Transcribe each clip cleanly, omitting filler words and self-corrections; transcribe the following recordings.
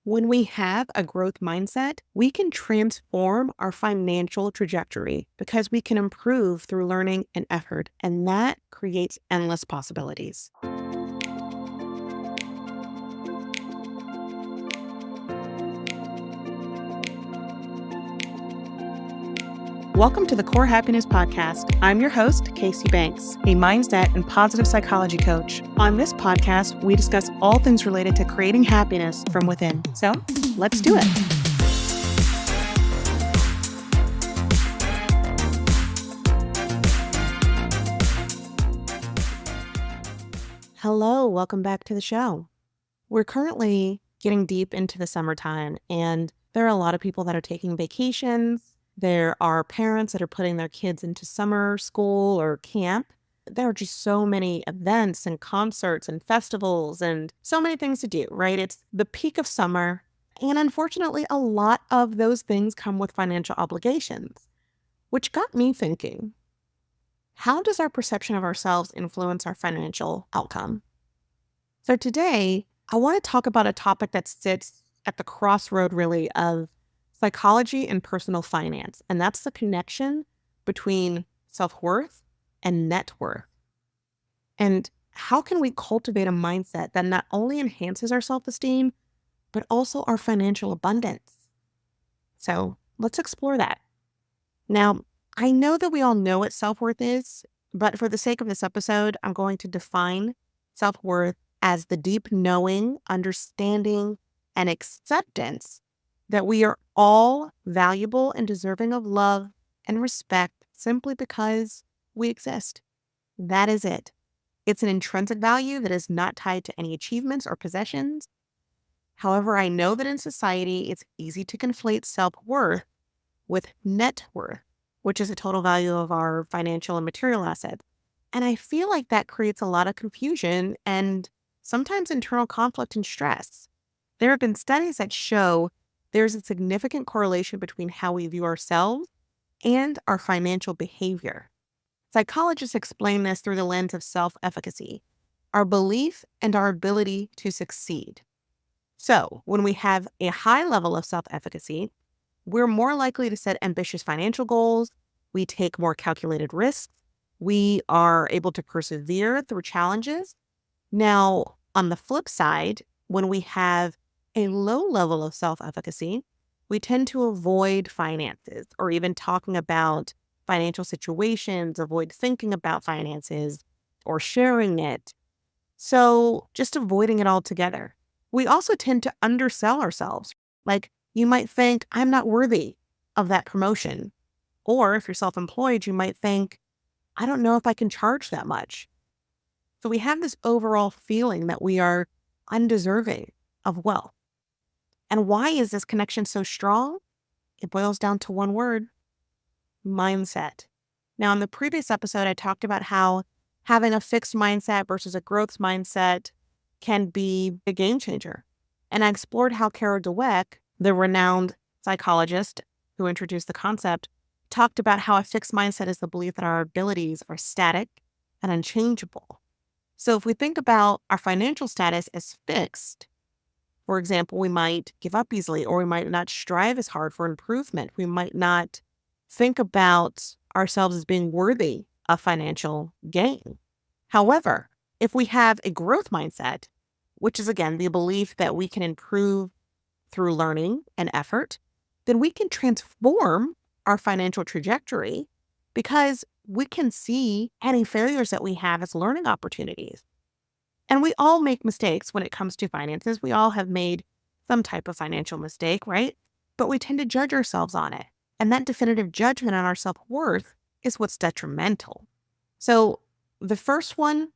When we have a growth mindset, we can transform our financial trajectory because we can improve through learning and effort, and that creates endless possibilities. Welcome to the Core Happiness Podcast. I'm your host, Kacee Banks, a mindset and positive psychology coach. On this podcast, we discuss all things related to creating happiness from within. So, let's do it. Hello, welcome back to the show. We're currently getting deep into the summertime, and there are a lot of people that are taking vacations. There are parents that are putting their kids into summer school or camp. There are just so many events and concerts and festivals and so many things to do, right? It's the peak of summer. And unfortunately, a lot of those things come with financial obligations, which got me thinking, how does our perception of ourselves influence our financial outcome? So today, I want to talk about a topic that sits at the crossroad really of psychology and personal finance, and that's the connection between self-worth and net worth. And how can we cultivate a mindset that not only enhances our self-esteem, but also our financial abundance? So let's explore that. Now, I know that we all know what self-worth is, but for the sake of this episode, I'm going to define self-worth as the deep knowing, understanding, and acceptance that we are all valuable and deserving of love and respect simply because we exist. That is it. It's an intrinsic value that is not tied to any achievements or possessions. However, I know that in society, it's easy to conflate self-worth with net worth, which is the total value of our financial and material assets. And I feel like that creates a lot of confusion and sometimes internal conflict and stress. There have been studies that show there's a significant correlation between how we view ourselves and our financial behavior. Psychologists explain this through the lens of self-efficacy, our belief and our ability to succeed. So, when we have a high level of self-efficacy, we're more likely to set ambitious financial goals, we take more calculated risks, we are able to persevere through challenges. Now, on the flip side, when we have a low level of self-efficacy, we tend to avoid finances or even talking about financial situations, avoid thinking about finances or sharing it. So just avoiding it altogether. We also tend to undersell ourselves. Like you might think, I'm not worthy of that promotion. Or if you're self-employed, you might think, I don't know if I can charge that much. So we have this overall feeling that we are undeserving of wealth. And why is this connection so strong? It boils down to one word: mindset. Now, in the previous episode, I talked about how having a fixed mindset versus a growth mindset can be a game changer. And I explored how Carol Dweck, the renowned psychologist who introduced the concept, talked about how a fixed mindset is the belief that our abilities are static and unchangeable. So if we think about our financial status as fixed, for example, we might give up easily, or we might not strive as hard for improvement. We might not think about ourselves as being worthy of financial gain. However, if we have a growth mindset, which is again the belief that we can improve through learning and effort, then we can transform our financial trajectory because we can see any failures that we have as learning opportunities. And we all make mistakes when it comes to finances. We all have made some type of financial mistake, right? But we tend to judge ourselves on it. And that definitive judgment on our self-worth is what's detrimental. So the first one,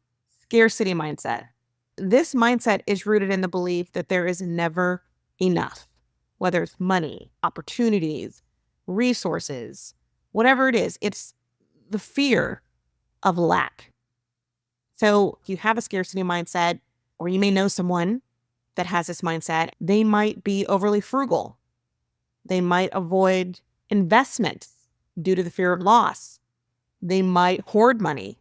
scarcity mindset. This mindset is rooted in the belief that there is never enough, whether it's money, opportunities, resources, whatever it is. It's the fear of lack. So if you have a scarcity mindset, or you may know someone that has this mindset, they might be overly frugal. They might avoid investments due to the fear of loss. They might hoard money.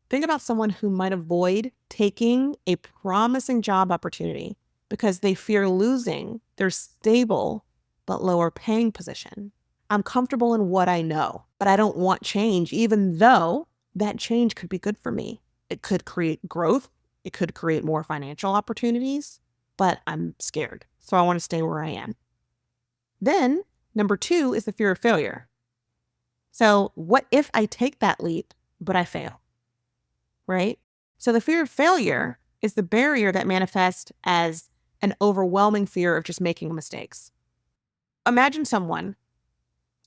Think about someone who might avoid taking a promising job opportunity because they fear losing their stable but lower paying position. I'm comfortable in what I know, but I don't want change, even though that change could be good for me. It could create growth. It could create more financial opportunities, but I'm scared. So I want to stay where I am. Then number 2 is the fear of failure. So what if I take that leap, but I fail, right? So the fear of failure is the barrier that manifests as an overwhelming fear of just making mistakes. Imagine someone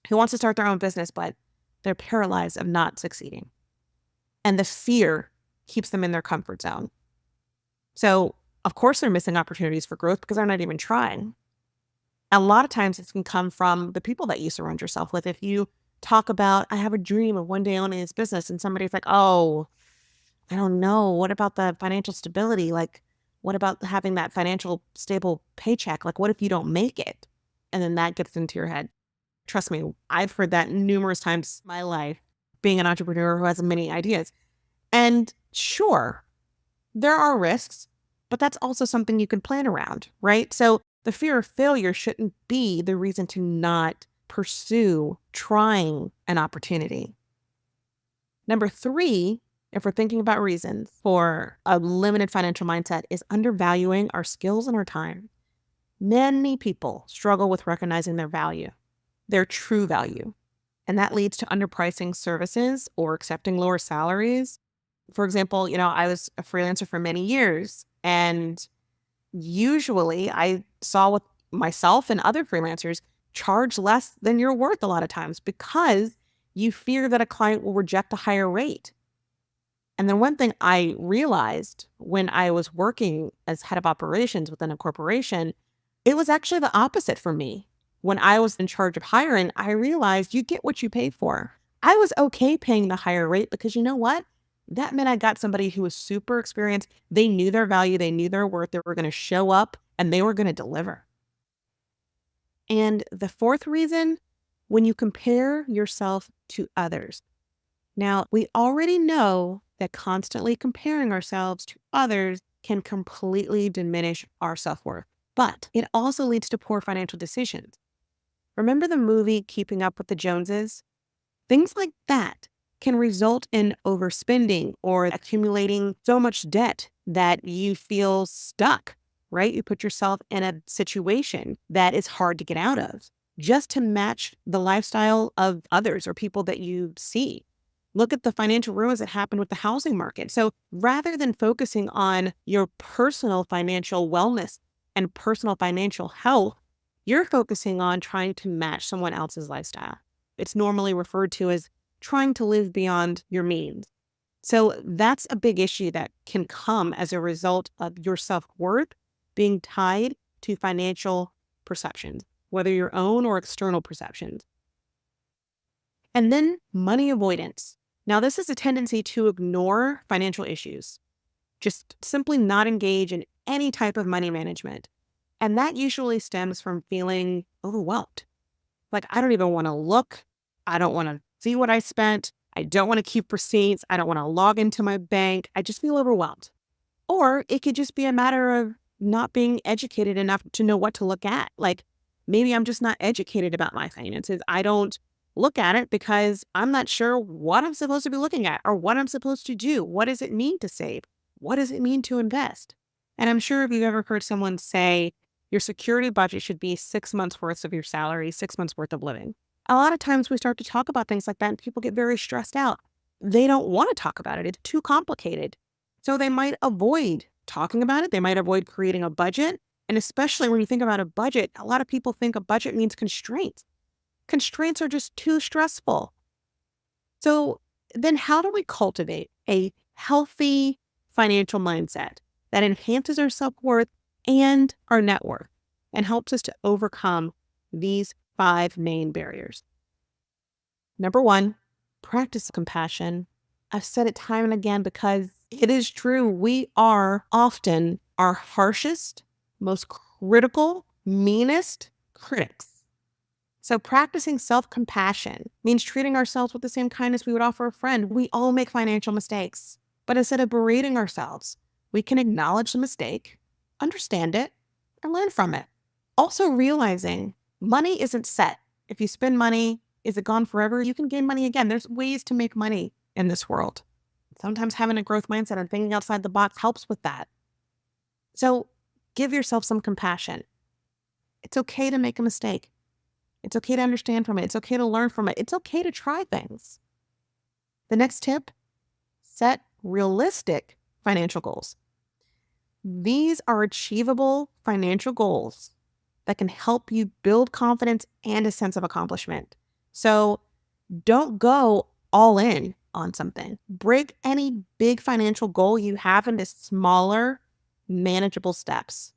who wants to start their own business, but they're paralyzed of not succeeding. And the fear keeps them in their comfort zone. So of course they're missing opportunities for growth because they're not even trying. A lot of times it can come from the people that you surround yourself with. If you talk about, I have a dream of one day owning this business, and somebody's like, oh, I don't know. What about the financial stability? Like, what about having that financial stable paycheck? Like, what if you don't make it? And then that gets into your head. Trust me, I've heard that numerous times in my life, being an entrepreneur who has many ideas. And sure, there are risks, but that's also something you can plan around, right? So the fear of failure shouldn't be the reason to not pursue trying an opportunity. Number 3, if we're thinking about reasons for a limited financial mindset, is undervaluing our skills and our time. Many people struggle with recognizing their value, their true value, and that leads to underpricing services or accepting lower salaries. For example, I was a freelancer for many years, and usually I saw with myself and other freelancers charge less than you're worth a lot of times because you fear that a client will reject a higher rate. And then one thing I realized when I was working as head of operations within a corporation, it was actually the opposite for me. When I was in charge of hiring, I realized you get what you pay for. I was okay paying the higher rate because you know what? That meant I got somebody who was super experienced. They knew their value, they knew their worth, they were going to show up and they were going to deliver. And the 4th reason, when you compare yourself to others. Now, we already know that constantly comparing ourselves to others can completely diminish our self-worth, but it also leads to poor financial decisions. Remember the movie Keeping Up with the Joneses? Things like that can result in overspending or accumulating so much debt that you feel stuck, right? You put yourself in a situation that is hard to get out of just to match the lifestyle of others or people that you see. Look at the financial ruins that happened with the housing market. So rather than focusing on your personal financial wellness and personal financial health, you're focusing on trying to match someone else's lifestyle. It's normally referred to as trying to live beyond your means. So that's a big issue that can come as a result of your self-worth being tied to financial perceptions, whether your own or external perceptions. And then money avoidance. Now, this is a tendency to ignore financial issues, just simply not engage in any type of money management. And that usually stems from feeling overwhelmed. Like, I don't even want to look. I don't want to see what I spent. I don't want to keep receipts. I don't want to log into my bank. I just feel overwhelmed. Or it could just be a matter of not being educated enough to know what to look at. Like, maybe I'm just not educated about my finances. I don't look at it because I'm not sure what I'm supposed to be looking at or what I'm supposed to do. What does it mean to save? What does it mean to invest? And I'm sure if you've ever heard someone say, your security budget should be 6 months worth of your salary, 6 months worth of living. A lot of times we start to talk about things like that and people get very stressed out. They don't want to talk about it. It's too complicated. So they might avoid talking about it. They might avoid creating a budget. And especially when you think about a budget, a lot of people think a budget means constraints. Constraints are just too stressful. So then how do we cultivate a healthy financial mindset that enhances our self-worth and our net worth and helps us to overcome these 5 main barriers? Number 1, practice compassion. I've said it time and again because it is true. We are often our harshest, most critical, meanest critics. So practicing self-compassion means treating ourselves with the same kindness we would offer a friend. We all make financial mistakes, but instead of berating ourselves, we can acknowledge the mistake, understand it, and learn from it. Also realizing money isn't set. If you spend money, is it gone forever? You can gain money again. There's ways to make money in this world. Sometimes having a growth mindset and thinking outside the box helps with that. So give yourself some compassion. It's okay to make a mistake. It's okay to understand from it. It's okay to learn from it. It's okay to try things. The next tip, set realistic financial goals. These are achievable financial goals that can help you build confidence and a sense of accomplishment. So don't go all in on something. Break any big financial goal you have into smaller, manageable steps.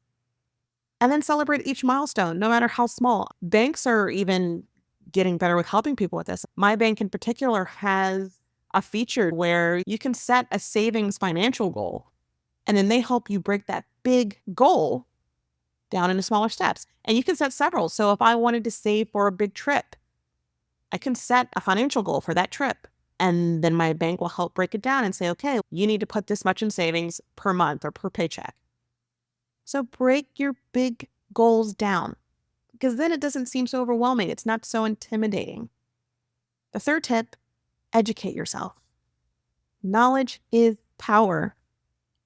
And then celebrate each milestone, no matter how small. Banks are even getting better with helping people with this. My bank in particular has a feature where you can set a savings financial goal, and then they help you break that big goal down into smaller steps. And you can set several. So if I wanted to save for a big trip, I can set a financial goal for that trip. And then my bank will help break it down and say, okay, you need to put this much in savings per month or per paycheck. So break your big goals down, because then it doesn't seem so overwhelming. It's not so intimidating. The third tip, educate yourself. Knowledge is power.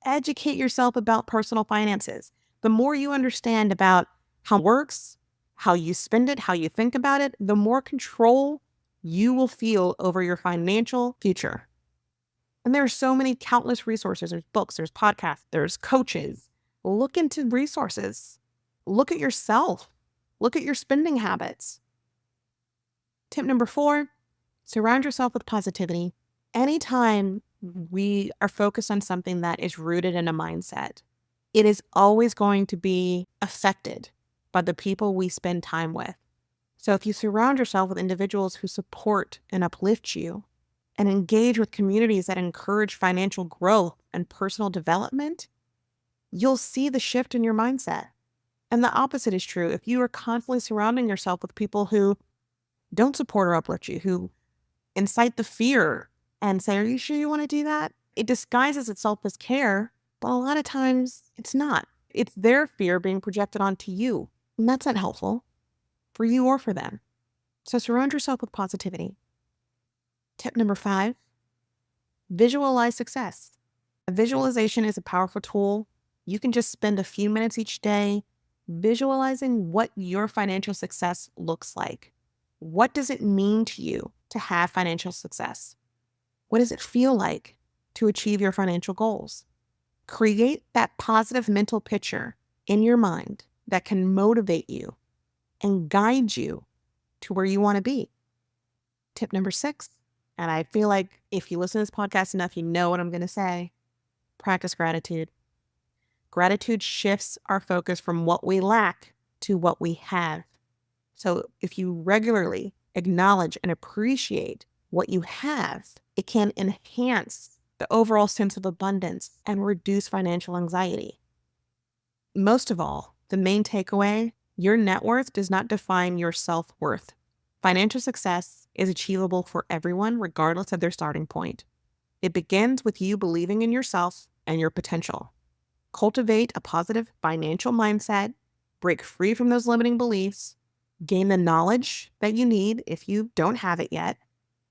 Educate yourself about personal finances. The more you understand about how it works, how you spend it, how you think about it, the more control you will feel over your financial future. And there are so many countless resources. There's books, there's podcasts, there's coaches. Look into resources. Look at yourself. Look at your spending habits. Tip number 4, surround yourself with positivity. Anytime we are focused on something that is rooted in a mindset, it is always going to be affected by the people we spend time with. So if you surround yourself with individuals who support and uplift you, and engage with communities that encourage financial growth and personal development, you'll see the shift in your mindset. And the opposite is true. If you are constantly surrounding yourself with people who don't support or uplift you, who incite the fear and say, are you sure you want to do that? It disguises itself as care, but a lot of times it's not. It's their fear being projected onto you. And that's not helpful for you or for them. So surround yourself with positivity. Tip number 5, visualize success. Visualization is a powerful tool. You can just spend a few minutes each day visualizing what your financial success looks like. What does it mean to you to have financial success? What does it feel like to achieve your financial goals? Create that positive mental picture in your mind that can motivate you and guide you to where you want to be. Tip number 6, and I feel like if you listen to this podcast enough, you know what I'm going to say. Practice gratitude. Gratitude shifts our focus from what we lack to what we have. So if you regularly acknowledge and appreciate what you have, it can enhance the overall sense of abundance and reduce financial anxiety. Most of all, the main takeaway, your net worth does not define your self-worth. Financial success is achievable for everyone, regardless of their starting point. It begins with you believing in yourself and your potential. Cultivate a positive financial mindset, break free from those limiting beliefs, gain the knowledge that you need if you don't have it yet,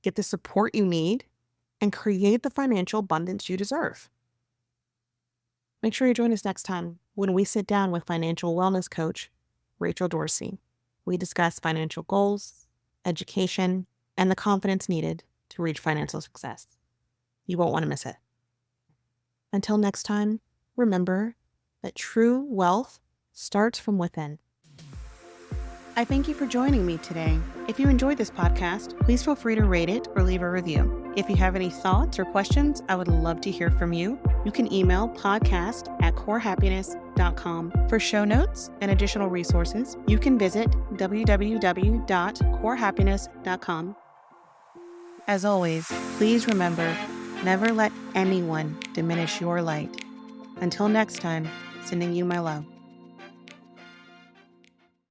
get the support you need, and create the financial abundance you deserve. Make sure you join us next time when we sit down with financial wellness coach Rachel Dorsey. We discuss financial goals, education, and the confidence needed to reach financial success. You won't want to miss it. Until next time, remember that true wealth starts from within. I thank you for joining me today. If you enjoyed this podcast, please feel free to rate it or leave a review. If you have any thoughts or questions, I would love to hear from you. You can email podcast@corehappiness.com. For show notes and additional resources, you can visit www.corehappiness.com. As always, please remember, never let anyone diminish your light. Until next time, sending you my love.